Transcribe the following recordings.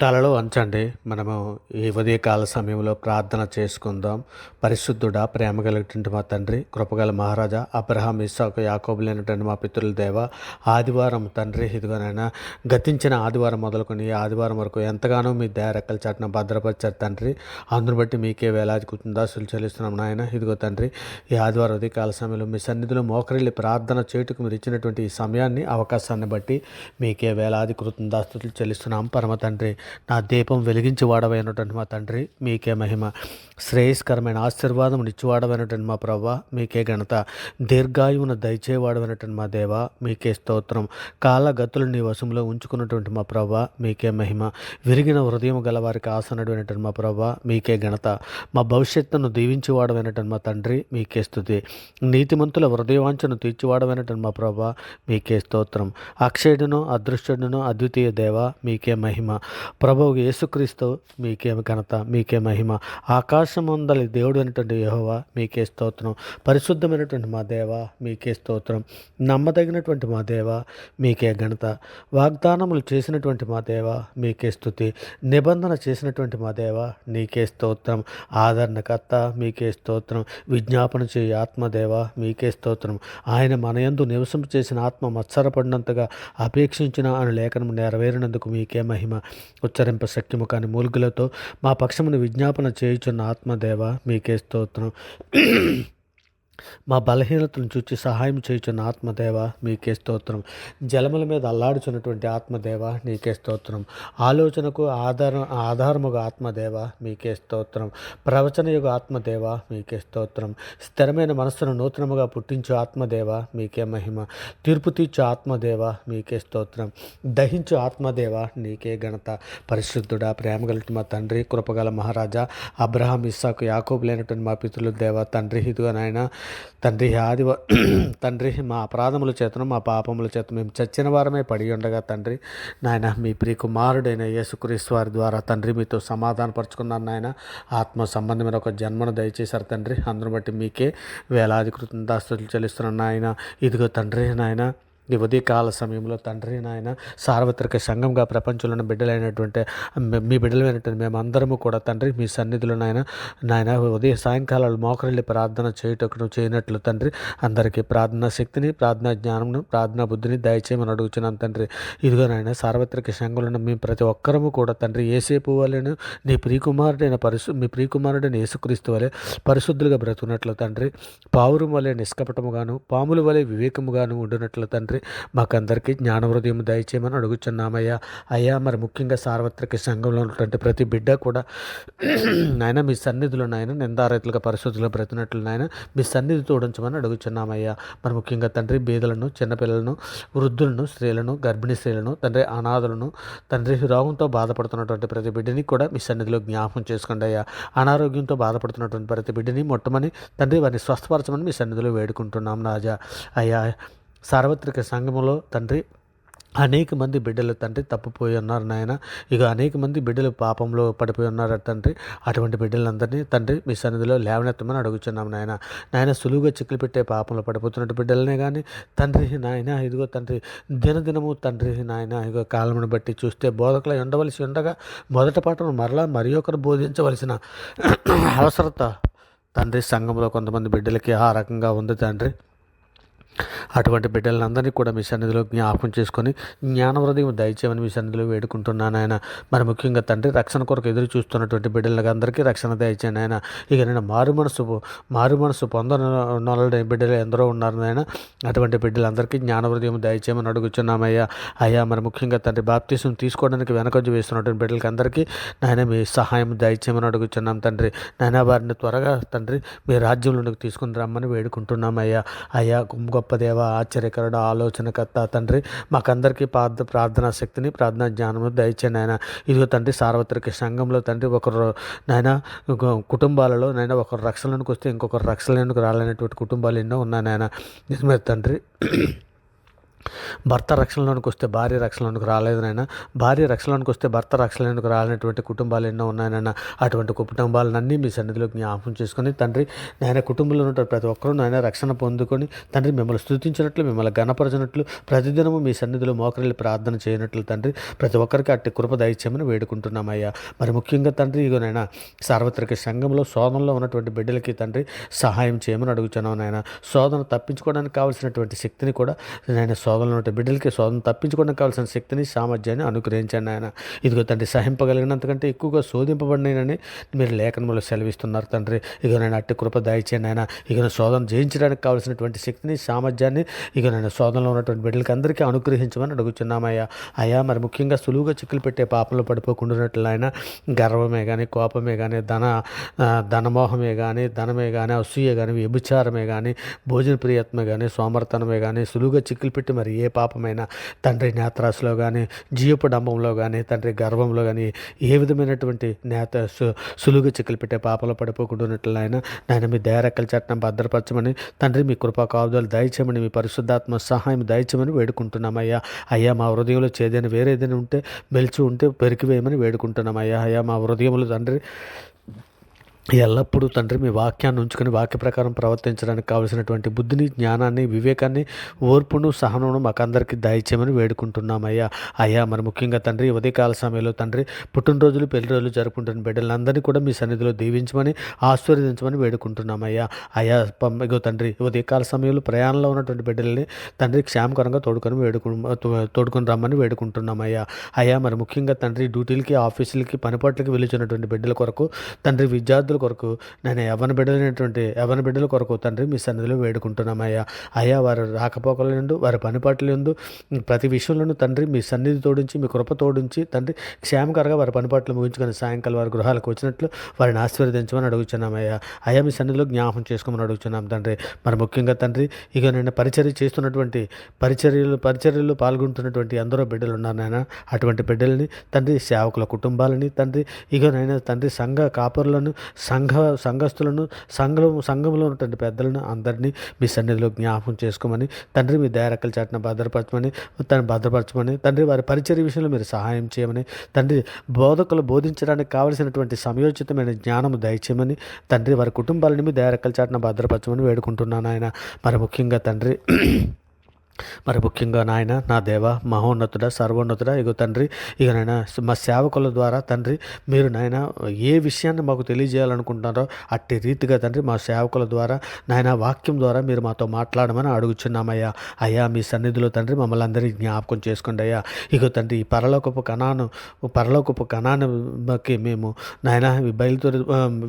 తలలో వంచండి. మనము ఈ ఉదయకాల సమయంలో ప్రార్థన చేసుకుందాం. పరిశుద్ధుడా, ప్రేమ కలిగినటువంటి మా తండ్రి, కృపగల మహారాజా, అబ్రహాం, ఇస్సాకు, యాకోబులైనటువంటి మా పితరుల దేవ, ఆదివారం తండ్రి, ఇదిగోనైనా గతించిన ఆదివారం మొదలుకొని ఈ ఆదివారం వరకు ఎంతగానో మీ దయ రెక్కల చాటున భద్రపరిచారు తండ్రి. అందును బట్టి మీకే వేలాది కృతజ్ఞతాస్తుతులు చెల్లిస్తున్నాం నాయన. ఇదిగో తండ్రి, ఈ ఆదివారం ఉదయకాల సమయంలో మీ సన్నిధిలో మోకరిల్లి ప్రార్థన చేయుటకు మీరు ఇచ్చినటువంటి ఈ సమయాన్ని, అవకాశాన్ని బట్టి మీకే వేలాది కృతజ్ఞతాస్తుతులు చెల్లిస్తున్నాం పరమ తండ్రి. నా దీపం వెలిగించి వాడవైనటువంటి మా తండ్రి, మీకే మహిమ. శ్రేయస్కరమైన ఆశీర్వాదం నిచ్చివాడవైనటువంటి మా ప్రవ్వ, మీకే ఘనత. దీర్ఘాయువును దయచేవాడవైనటువంటి మా దేవ, మీకే స్తోత్రం. కాలగతులు నీ వశంలో ఉంచుకున్నటువంటి మా ప్రవ్వ, మీకే మహిమ. విరిగిన హృదయం గల వారికి ఆసనమైనటువంటి మా ప్రవ్వ, మీకే ఘనత. మా భవిష్యత్తును దీవించి వాడవైనటువంటి మా తండ్రి, మీకే స్తుతి. నీతిమంతుల హృదయవాంఛను తీర్చివాడవైనటువంటి మా ప్రవ్వ, మీకే స్తోత్రం. అక్షయుడును, అదృష్టుడును, అద్వితీయ దేవ, మీకే మహిమ. ప్రభువు యేసుక్రీస్తు, మీకే ఘనత, మీకే మహిమ. ఆకాశమందలి దేవుడు అయినటువంటి యెహోవా, మీకే స్తోత్రం. పరిశుద్ధమైనటువంటి మా దేవ, మీకే స్తోత్రం. నమ్మదగినటువంటి మా దేవ, మీకే ఘనత. వాగ్దానములు చేసినటువంటి మా దేవ, మీకే స్తుతి. నిబంధన చేసినటువంటి మా దేవ, నీకే స్తోత్రం. ఆదరణకర్త, మీకే స్తోత్రం. విజ్ఞాపన చేయ ఆత్మదేవ, మీకే స్తోత్రం. ఆయన మనయందు నివసం చేసిన ఆత్మ మత్సరపడినంతగా అపేక్షించిన అను లేఖనం నెరవేరినందుకు మీకే మహిమ. ఉచ్చరింప శక్తిము కాని మూలుగులతో మా పక్షమును విజ్ఞాపన చేయుచున్న ఆత్మదేవ, మీకే స్తోత్రం. మా బలహీనతను చూచి సహాయం చేయుచున్న ఆత్మదేవ, మీకే స్తోత్రం. జలముల మీద అల్లాడుచున్నటువంటి ఆత్మదేవ, నీకే స్తోత్రం. ఆలోచనకు ఆధారముగా ఆత్మదేవ, మీకే స్తోత్రం. ప్రవచనయుగ ఆత్మదేవ, మీకే స్తోత్రం. స్థిరమైన మనస్సును నూతనముగా పుట్టించు ఆత్మదేవ, మీకే మహిమ. తీర్పు తీర్చు ఆత్మదేవ, మీకే స్తోత్రం. దహించు ఆత్మదేవ, నీకే ఘనత. పరిశుద్ధుడా, ప్రేమగలటి మా తండ్రి, కృపగల మహారాజా, అబ్రహాం, ఇస్సాకు, యాకోబు లేనటువంటి మా పితరుల దేవ తండ్రి, ఇదిగో నాయన తండ్రి, తండ్రి, మా అపరాధముల చేతను మా పాపముల చేత మేము చచ్చిన వారమే పడి ఉండగా తండ్రి, నాయన మీ ప్రియ కుమారుడైన యేసుక్రీస్తు వారి ద్వారా తండ్రి మీతో సమాధానపరుచుకున్నాను నాయన. ఆత్మ సంబంధమైన ఒక జన్మను దయచేశారు తండ్రి. అందును బట్టి మీకే వేలాది కృతజ్ఞతాస్తుతులు చెల్లిస్తున్నాను నాయన. ఇదిగో తండ్రి, నాయన ఈ ఉదయకాల సమయంలో తండ్రి, నాయన సార్వత్రిక సంఘంగా ప్రపంచంలోని బిడ్డలైనటువంటి మీ బిడ్డలైనటువంటి మేమందరము కూడా తండ్రి మీ సన్నిధిలో నాయన ఉదయ సాయంకాలాలు మోకరిల్లి ప్రార్థన చేయుటకు చేయనట్లు తండ్రి అందరికీ ప్రార్థనా శక్తిని, ప్రార్థనా జ్ఞానమును, ప్రార్థనా బుద్ధిని దయచేయమని అడుగుతున్నాను తండ్రి. ఇదిగో నాయన సార్వత్రిక సంఘంలో మేము ప్రతి ఒక్కరము కూడా తండ్రి ఏసేపు వలెను మీ ప్రియకుమారుడైన యేసుక్రీస్తు వలె పరిశుద్ధులుగా బ్రతుకున్నట్లు తండ్రి, పావురం వలె నిష్కపటముగాను, పాముల వలె వివేకముగాను ఉండునట్లు తండ్రి మాకందరికీ జ్ఞాన హృదయం దయచేయమని అడుగుచున్నామయ్యా. అయ్యా, మరి ముఖ్యంగా సార్వత్రిక సంఘంలో ఉన్నటువంటి ప్రతి బిడ్డ కూడా నాయన మీ సన్నిధిలో నాయన నిందారైతులుగా పరిశుద్ధులుగా బ్రతినట్లు నాయన మీ సన్నిధి తోడించమని అడుగుచున్నామయ్యా. మరి ముఖ్యంగా తండ్రి బీదలను, చిన్నపిల్లలను, వృద్ధులను, స్త్రీలను, గర్భిణీ స్త్రీలను, తండ్రి అనాథలను, తండ్రి రోగంతో బాధపడుతున్నటువంటి ప్రతి బిడ్డని కూడా మీ సన్నిధిలో జ్ఞాపకం చేసుకోండి అయ్యా. అనారోగ్యంతో బాధపడుతున్నటువంటి ప్రతి బిడ్డని మొట్టమని తండ్రి వారిని స్వస్థపరచమని మీ సన్నిధిలో వేడుకుంటున్నాం రాజా. అయ్యా, సార్వత్రిక సంఘములో తండ్రి అనేక మంది బిడ్డలు తండ్రి తప్పిపోయి ఉన్నారు నాయన. ఇక అనేక మంది బిడ్డలు పాపంలో పడిపోయి ఉన్నారు తండ్రి. అటువంటి బిడ్డలందరినీ తండ్రి మీ సన్నిధిలో లేవనెత్తమని అడుగుచున్నాం నాయన. సులువుగా చిక్కులు పెట్టే పాపంలో పడిపోతున్నట్టు బిడ్డలనే కానీ తండ్రి, నాయన ఇదిగో తండ్రి దినదినము తండ్రి, నాయన ఇదిగో కాలమును బట్టి చూస్తే బోధకులు ఉండవలసి ఉండగా మొదట పాఠం మరలా మరి ఒకరు బోధించవలసిన అవసరత తండ్రి సంఘంలో కొంతమంది బిడ్డలకి ఆ రకంగా ఉంది తండ్రి. అటువంటి బిడ్డలందరినీ కూడా మీ సన్నిధిలో జ్ఞాపకం చేసుకొని జ్ఞాన హృదయం దయచేయమని మీ సన్నిధిలో వేడుకుంటున్నాను ఆయన. మరి ముఖ్యంగా తండ్రి రక్షణ కొరకు ఎదురు చూస్తున్నటువంటి బిడ్డలకు అందరికీ రక్షణ దయచేయండి ఆయన. ఇక నేను మారు మనసు పొందనొల్లని బిడ్డలు ఎందరో ఉన్నారు నాయన. అటువంటి బిడ్డలందరికీ జ్ఞాన హృదయం దయచేయమని అడుగుచున్నామయ్యా. అయ్యా, మరి ముఖ్యంగా తండ్రి బాప్తిసం తీసుకోవడానికి వెనకొంజ వేస్తున్నటువంటి బిడ్డలకి అందరికీ నాయన మీ సహాయం దయచేయమని అడుగుచున్నాం తండ్రి. నాయన వారిని త్వరగా తండ్రి మీ రాజ్యంలోనికి తీసుకుని రమ్మని వేడుకుంటున్నామయ్యా. అయ్యా, గొప్ప దేవ, ఆశ్చర్యకరుడు, ఆలోచనకర్త తండ్రి మాకందరికీ ప్రార్థనా శక్తిని, ప్రార్థనా జ్ఞానము దయచేయండి ఆయన. ఇదిగో తండ్రి సార్వత్రిక సంఘంలో తండ్రి ఒకరు నాయన కుటుంబాలలో నాయన ఒకరు రక్షణలోనికి వస్తే ఇంకొకరు రక్షణలోనికి రాలేనటువంటి కుటుంబాలు ఎన్నో ఉన్నాయి నాయన. నిజమే తండ్రి. భర్త రక్షణలోనికి వస్తే భార్య రక్షణలోనికి రాలేదు నాయన. భార్య రక్షణలోనికి వస్తే భర్త రక్షణలోనికి రాలేనటువంటి కుటుంబాలు ఎన్నో ఉన్నాయనైనా. అటువంటి కుటుంబాలన్నీ మీ సన్నిధిలో జ్ఞాపకం చేసుకొని తండ్రి నాయన, కుటుంబంలో ఉన్న ప్రతి ఒక్కరూ నాయన రక్షణ పొందుకొని తండ్రి మిమ్మల్ని స్తుతించినట్లు, మిమ్మల్ని గణపరచినట్లు, ప్రతిదినము మీ సన్నిధిలో మోకరిల్లి ప్రార్థన చేయనట్లు తండ్రి ప్రతి ఒక్కరికి అట్టి కృప దయచేయమని వేడుకుంటున్నామయ్యా. మరి ముఖ్యంగా తండ్రి ఇగోనైనా సార్వత్రిక సంఘంలో శోధనలో ఉన్నటువంటి బిడ్డలకి తండ్రి సహాయం చేయమని అడుగుతున్నాం నాయన. శోధన తప్పించుకోవడానికి కావాల్సినటువంటి శక్తిని కూడా నాయన, శోధనలో ఉంటే బిడ్డలకి శోధన తప్పించుకోవడానికి కావాల్సిన శక్తిని, సామర్థ్యాన్ని అనుగ్రహించండి ఆయన. ఇదిగో తండ్రి, సహింపగలిగినంతకంటే ఎక్కువగా శోధింపబడినని మీరు లేఖనంలో సెలవిస్తున్నారు తండ్రి. ఇక నేను అట్టి కృప దయచేయండి ఆయన. ఇక శోధన జయించడానికి కావాల్సినటువంటి శక్తిని, సామర్థ్యాన్ని ఇక నేను శోధనలో ఉన్నటువంటి బిడ్డలకి అందరికీ అనుగ్రహించమని అడుగుతున్నామయ్యా. అయ్యా, మరి ముఖ్యంగా సులువుగా చిక్కులు పెట్టే పాపంలో పడిపోకుండానట్లు ఆయన గర్వమే కానీ, కోపమే కానీ, ధనమోహమే కానీ, ధనమే కానీ, అసూయ కానీ, వ్యభిచారమే కానీ, భోజన ప్రియత్మే కానీ, సోమర్తనమే కానీ, సులువుగా చిక్కులు పెట్టి మరి ఏ పాపమైనా తండ్రి నేత్రాసులో కానీ, జీవపు డంబంలో కానీ, తండ్రి గర్వంలో కానీ ఏ విధమైనటువంటి సులువుగా చిక్కులు పెట్టే పాపంలో పడిపోకుండానట్లు నాయన మీ దయారెక్కల చట్టం భద్రపరచమని తండ్రి, మీ కృపా కాపుదలు దయచేయమని, మీ పరిశుద్ధాత్మ సహాయం దయచేయమని వేడుకుంటున్నామయ్యా. అయ్యా, మా హృదయంలో చేదైన వేరేదైనా ఉంటే మెలిచి ఉంటే పెరికివేయమని వేడుకుంటున్నామయ్యా. అయ్యా, మా హృదయంలో తండ్రి ఎల్లప్పుడూ తండ్రి మీ వాక్యాన్ని ఉంచుకొని వాక్య ప్రకారం ప్రవర్తించడానికి కావలసినటువంటి బుద్ధిని, జ్ఞానాన్ని, వివేకాన్ని, ఓర్పును, సహనమును మాకందరికీ దయచేయమని వేడుకుంటున్నామయ్యా. అయ్యా, మరి ముఖ్యంగా తండ్రి ఉదయకాల సమయంలో తండ్రి పుట్టినరోజులు, పెళ్లి రోజులు జరుపుకుంటున్న బిడ్డలందరినీ కూడా మీ సన్నిధిలో దీవించమని, ఆశీర్వదించమని వేడుకుంటున్నామయ్యా. అయ్యా, ఇగో తండ్రి ఉదయకాల సమయంలో ప్రయాణంలో ఉన్నటువంటి బిడ్డల్ని తండ్రి క్షేమకరంగా తోడుకొని రమ్మని వేడుకుంటున్నామయ్యా. అయ్యా, మరి ముఖ్యంగా తండ్రి డ్యూటీలకి, ఆఫీసులకి, పనిపాట్లకి వెళ్తున్నటువంటి బిడ్డల కొరకు తండ్రి, విద్యార్థుల కొరకు నేను యవ్వన బిడ్డల కొరకు తండ్రి మీ సన్నిధిలో వేడుకుంటున్నామయ్యా. అయ్యా, వారి రాకపోకల నుండి, వారి పనిపాట్ల నుండి, ప్రతి విషయంలోనూ తండ్రి మీ సన్నిధి తోడించి, మీ కృప తోడించి తండ్రి క్షేమకరంగా వారి పనిపాట్లు ముగించుకొని సాయంకాలం వారి గృహాలకు వచ్చినట్లు వారిని ఆశీర్వదించమని అడుగుతున్నామయ్యా. అయ్యా, మీ సన్నిధిలో జ్ఞాపకం చేసుకోమని అడుగుతున్నాం తండ్రి. మరి ముఖ్యంగా తండ్రి ఇక నేను పరిచర్యలు పాల్గొంటున్నటువంటి ఎందరో బిడ్డలు ఉన్నారు నాయన. అటువంటి బిడ్డలని తండ్రి, సేవకుల కుటుంబాలని తండ్రి, ఇక నైనా తండ్రి సంఘ కాపరులను, సంఘస్థులను, సంఘంలో ఉన్నటువంటి పెద్దలను అందరినీ మీ సన్నిధిలో జ్ఞాపకం చేసుకోమని తండ్రి, మీ దయారెక్కల చాటున భద్రపరచమని తండ్రి, వారి పరిచర్య విషయంలో మీరు సహాయం చేయమని తండ్రి, బోధకులు బోధించడానికి కావలసినటువంటి సమయోచితమైన జ్ఞానము దయచేయమని తండ్రి, వారి కుటుంబాలని మీ దయారెక్కల చాటున భద్రపరచమని వేడుకుంటున్నాను ఆయన. మరి ముఖ్యంగా నాయన, నా దేవ, మహోన్నతుడ, సర్వోన్నతుడ, ఇగో తండ్రి, ఇక నాయన మా సేవకుల ద్వారా తండ్రి మీరు నాయన ఏ విషయాన్ని మాకు తెలియజేయాలనుకుంటున్నారో అట్టి రీతిగా తండ్రి మా సేవకుల ద్వారా నాయన వాక్యం ద్వారా మీరు మాతో మాట్లాడమని అడుగుచున్నామయ్యా. అయ్యా, మీ సన్నిధిలో తండ్రి మమ్మల్ని అందరినీ జ్ఞాపకం చేసుకోండి అయ్యా. ఇగో తండ్రి, ఈ పరలోకపు కణానికి మేము నాయన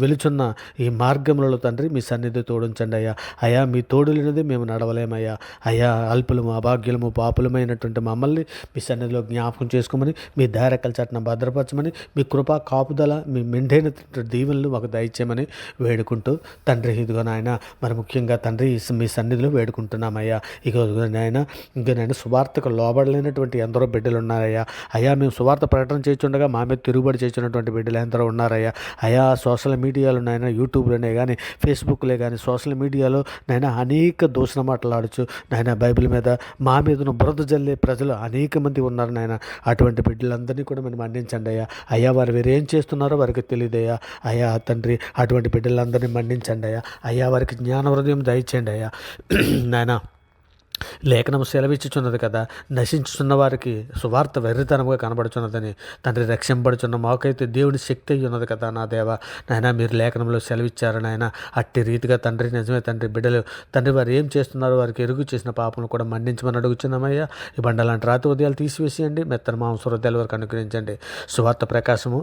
వెలుచున్న ఈ మార్గములలో తండ్రి మీ సన్నిధి తోడించండి అయ్యా. అయ్యా, మీ తోడు లేనిది మేము నడవలేమయ్యా. అయ్యా, అభాగ్యులము, పాపులమైనటువంటి మమ్మల్ని మీ సన్నిధిలో జ్ఞాపకం చేసుకోమని, మీ దయారెక్కల చాటున భద్రపరచమని, మీ కృపా కాపుదల, మీ మెండైన దీవెనలు మాకు దయచేయమని వేడుకుంటూ తండ్రి, ఇదిగో నాయన మరి ముఖ్యంగా తండ్రి మీ సన్నిధిలో వేడుకుంటున్నామయ్యా. ఇక నాయన సువార్తకు లోబడలేనటువంటి ఎందరో బిడ్డలు ఉన్నారయ్యా. అయ్యా, మేము సువార్త ప్రకటన చేస్తుండగా మా మీద తిరుగుబడి చేస్తున్నటువంటి బిడ్డలు ఎందరో ఉన్నారయ్యా. అయ్యా, సోషల్ మీడియాలో నాయన, యూట్యూబ్లోనే కానీ, ఫేస్బుక్లే కానీ, సోషల్ మీడియాలో నాయన అనేక దూషణ మాట్లాడచ్చు నాయన, బైబిల్ మీద మా మీదను బురద జల్లే ప్రజలు అనేక మంది ఉన్నారు నాయన. అటువంటి బిడ్డలందరినీ కూడా మేము మన్నించండి అయ్యా. అయ్యా, వారు వేరేం చేస్తున్నారో వారికి తెలియదయ్యా. అయ్యా తండ్రి, అటువంటి బిడ్డలందరినీ మన్నించండి అయ్యా. అయ్యా, వారికి జ్ఞాన హృదయం దయచేయండి అయ్యా. నాయన, లేఖనం సెలవిచ్చుచున్నది కదా, నశించుతున్న వారికి సువార్త వెర్రితనంగా కనబడుచున్నదని తండ్రి, రక్షింపబడుచున్న మాకైతే దేవుని శక్తి అయ్యి ఉన్నది కదా నా దేవ. నాయన, మీరు లేఖనంలో సెలవిచ్చారు నాయన. అట్టి రీతిగా తండ్రి, నిజమే తండ్రి, బిడ్డలు తండ్రి వారు ఏం చేస్తున్నారో వారికి ఎరుగు చేసిన పాపను కూడా మన్నించమని అడుగుచున్నామయ్యా. ఈ బండలాంటి రాతి హృదయాలు తీసివేసేయండి, మెత్తన మాంస హృదయాల వరకు అనుగ్రహించండి. సువార్త ప్రకాశము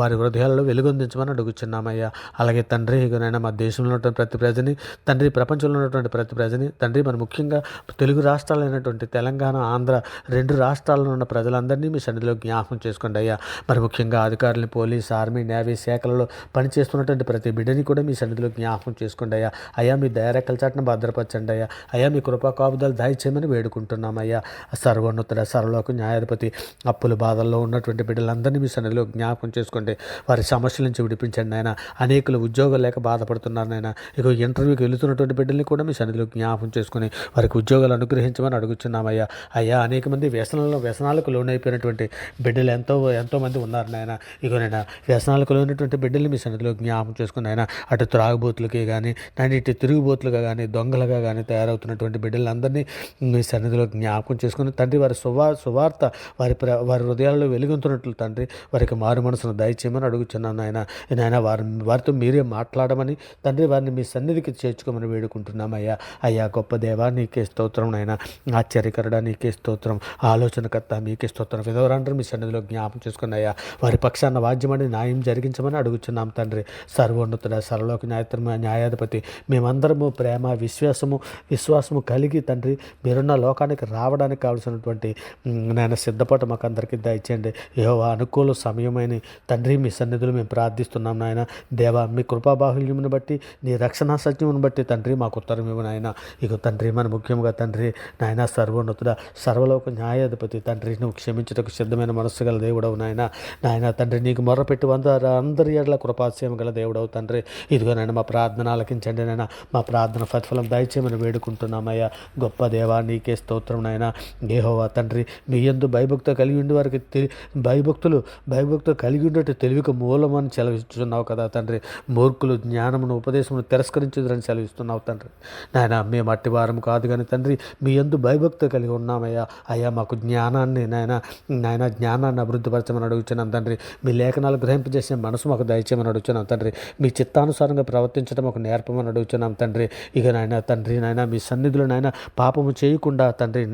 వారి హృదయాల్లో వెలుగొందించమని అడుగుచున్నామయ్యా. అలాగే తండ్రి, ఇకనైనా మా దేశంలో ఉన్నటువంటి ప్రతి ప్రజని తండ్రి, ప్రపంచంలో ఉన్నటువంటి ప్రతి ప్రజని తండ్రి, మరి ముఖ్యంగా తెలుగు రాష్ట్రాలైనటువంటి తెలంగాణ, ఆంధ్ర 2 రాష్ట్రాల్లో ఉన్న ప్రజలందరినీ మీ సన్నిధిలో జ్ఞాపకం చేసుకోండి అయ్యా. మరి ముఖ్యంగా అధికారులు, పోలీస్, ఆర్మీ, నేవీ శాఖలలో పనిచేస్తున్నటువంటి ప్రతి బిడ్డని కూడా మీ సన్నిధిలో జ్ఞాపకం చేసుకోండి అయ్యా. అయ్యా, మీ దయారెక్కల చాటున భద్రపరచండి అయ్యా. అయ్యా, మీ కృపా కాపుదలు దయచేయమని వేడుకుంటున్నామయ్యా. సర్వోన్నతుడ, సర్వలోక న్యాయాధిపతి, అప్పుల బాధల్లో ఉన్నటువంటి బిడ్డలందరినీ మీ సన్నిధిలో జ్ఞాపకం చేసుకోండి. వారి సమస్యల నుంచి విడిపించండి ఆయన. అనేకులు ఉద్యోగాలు లేక బాధపడుతున్నారు నాయన. ఇంటర్వ్యూకి వెళుతున్నటువంటి బిడ్డల్ని కూడా మీ సన్నిధిలో జ్ఞాపకం చేసుకుని వారికి ఉద్యోగాలు అనుగ్రహించమని అడుగుచున్నామయ్యా. అయ్యా, అనేక మంది వ్యసనాలకు లోనైపోయినటువంటి బిడ్డలు ఎంతోమంది ఉన్నారు నాయన. ఇగోనైనా వ్యసనాలకు లోనటువంటి బిడ్డలు మీ సన్నిధిలో జ్ఞాపకం చేసుకుని ఆయన అటు త్రాగుబోతులకి కానీ నాయన ఇటు తిరుగుబోతులుగా కానీ దొంగలుగా కానీ తయారవుతున్నటువంటి బిడ్డలందరినీ మీ సన్నిధిలో జ్ఞాపకం చేసుకుని తండ్రి వారి సువార్త వారి హృదయాల్లో వెలుగుతున్నట్లు తండ్రి వారికి మారు మనసును దయచేయమని అడుగుచున్నాను నాయన. వారితో మీరే మాట్లాడమని తండ్రి వారిని మీ సన్నిధికి చేర్చుకోమని వేడుకుంటున్నామయ్యా. అయ్యా గొప్ప దేవా నీకే స్తోత్రం నాయన. ఆశ్చర్యకరుడా నీకే స్తోత్రం. ఆలోచనకర్త మీకే స్తోత్రం. విధవరాండ్రు మీ సన్నిధిలో జ్ఞాపకం చేసుకుని అయ్యా వారి పక్షాన వాద్యమని న్యాయం జరిగించమని అడుగుచున్నాం తండ్రి. సర్వోన్నతుడ సర్వలోక న్యాయాధిపతి మేమందరము ప్రేమ విశ్వాసము కలిగి తండ్రి మీరున్న లోకానికి రావడానికి కావలసినటువంటి నాయన సిద్ధపాటు మాకు అందరికీ దయచేయండి. యెహోవా అనుకూల సమయమైన తండ్రి మీ సన్నిధులు మేము ప్రార్థిస్తున్నాం నాయన. దేవా మీ కృపాబాహుల్యమును బట్టి నీ రక్షణ సత్యమును బట్టి తండ్రి మాకు ఉత్తరం ఇవ్వు నాయన. ఇక తండ్రి మన ముఖ్యంగా తండ్రి నాయన సర్వోన్నతుడ సర్వలోక న్యాయాధిపతి తండ్రి నువ్వు క్షమించుటకు సిద్ధమైన మనస్సు గల దేవుడవు నాయన తండ్రి నీకు మొర్రపెట్టి అందరి ఎడల కృపాశయం గల దేవుడవు తండ్రి. ఇదిగో నాయన మా ప్రార్థన ఆలకించండి నాయన. మా ప్రార్థన ప్రతిఫలం దయచేయమని వేడుకుంటున్నామయ్యా. గొప్ప దేవా నీకే స్తోత్రం నాయన. యెహోవా తండ్రి మీ యందు భయభక్తులు కలిగి ఉండి వారికి భయభక్తులు కలిగి ఉండేటి తెలివికి మూలమని సెలవిస్తున్నావు కదా తండ్రి. మూర్ఖులు జ్ఞానమును ఉపదేశమును తిరస్కరించుదని సెలవిస్తున్నావు తండ్రి. నాయన మేము అట్టి వారం కాదు కానీ తండ్రి మీ యందు భయభక్తులు కలిగి ఉన్నామయ్యా. అయ్యా మాకు జ్ఞానాన్ని నాయన జ్ఞానాన్ని అభివృద్ధిపరచమని అడుగుతున్నాం తండ్రి. మీ లేఖనాలు గ్రహింపజేసే మనసు మాకు దయచేయమని అడుగుతున్నాం తండ్రి. మీ చిత్తానుసారంగా ప్రవర్తించడం ఒక నేర్పమని అడుగుతున్నాం తండ్రి. ఇక నాయన మీ సన్నిధిలో నాయన పాపము చేయకుండా తండ్రి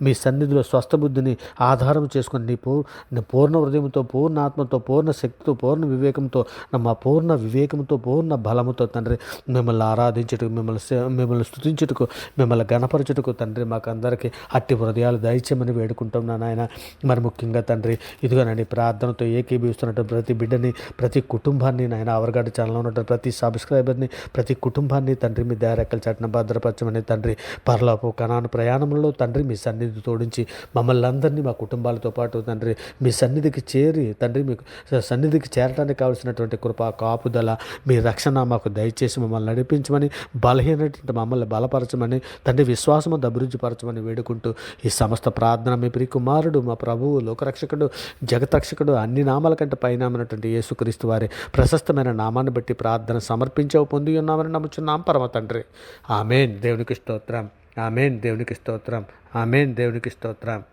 మీ సన్నిధిలో స్వస్థ బుద్ధిని ఆధారం చేసుకొని నీ పూర్ణ హృదయంతో పూర్ణ ఆత్మతో పూర్ణ శక్తితో పూర్ణ వివేకంతో మా పూర్ణ వివేకంతో పూర్ణ బలముతో తండ్రి మిమ్మల్ని ఆరాధించుటకు మిమ్మల్ని స్తుతించుటకు మిమ్మల్ని గణపరచుటకు తండ్రి మాకు అందరికీ అట్టి హృదయాలు దయచేయమని వేడుకుంటున్నాను నాయన. మరి ముఖ్యంగా తండ్రి ఇదిగోనండి ప్రార్థనతో ఏకీభవిస్తున్నట్టు ప్రతి బిడ్డని ప్రతి కుటుంబాన్ని నాయన అవరగడ్డ ఛానల్లో ఉన్నట్టు ప్రతి సబ్స్క్రైబర్ని ప్రతి కుటుంబాన్ని తండ్రి మీ దయారెక్కల చాటున భద్రపరచమని తండ్రి. పరలోపు కనాను ప్రయాణంలో తండ్రి మీ సన్నిధి తోడించి మమ్మల్ని అందరినీ మా కుటుంబాలతో పాటు తండ్రి మీ సన్నిధికి చేరి తండ్రి మీకు సన్నిధికి చేరడానికి కావాల్సినటువంటి కృప కాపుదల మీ రక్షణ మాకు దయచేసి మమ్మల్ని నడిపించమని బలహీనటువంటి మమ్మల్ని బలపరచమని తండ్రి విశ్వాసము అభివృద్ధిపరచమని వేడుకుంటూ ఈ సమస్త ప్రార్థన మీ ప్రియ కుమారుడు మా ప్రభువు లోకరక్షకుడు జగతరక్షకుడు అన్ని నామాల కంటే పైనామైనటువంటి యేసుక్రీస్తు వారి ప్రశస్తమైన నామాన్ని బట్టి ప్రార్థన సమర్పించవు పొంది ఉన్నామని నమ్ముచున్నాం పరమ తండ్రి. ఆమేన్. దేవునికి స్తోత్రం. ఆమేన్. దేవునికి స్తోత్రం. ఆమేన్. దేవునికి స్తోత్రం.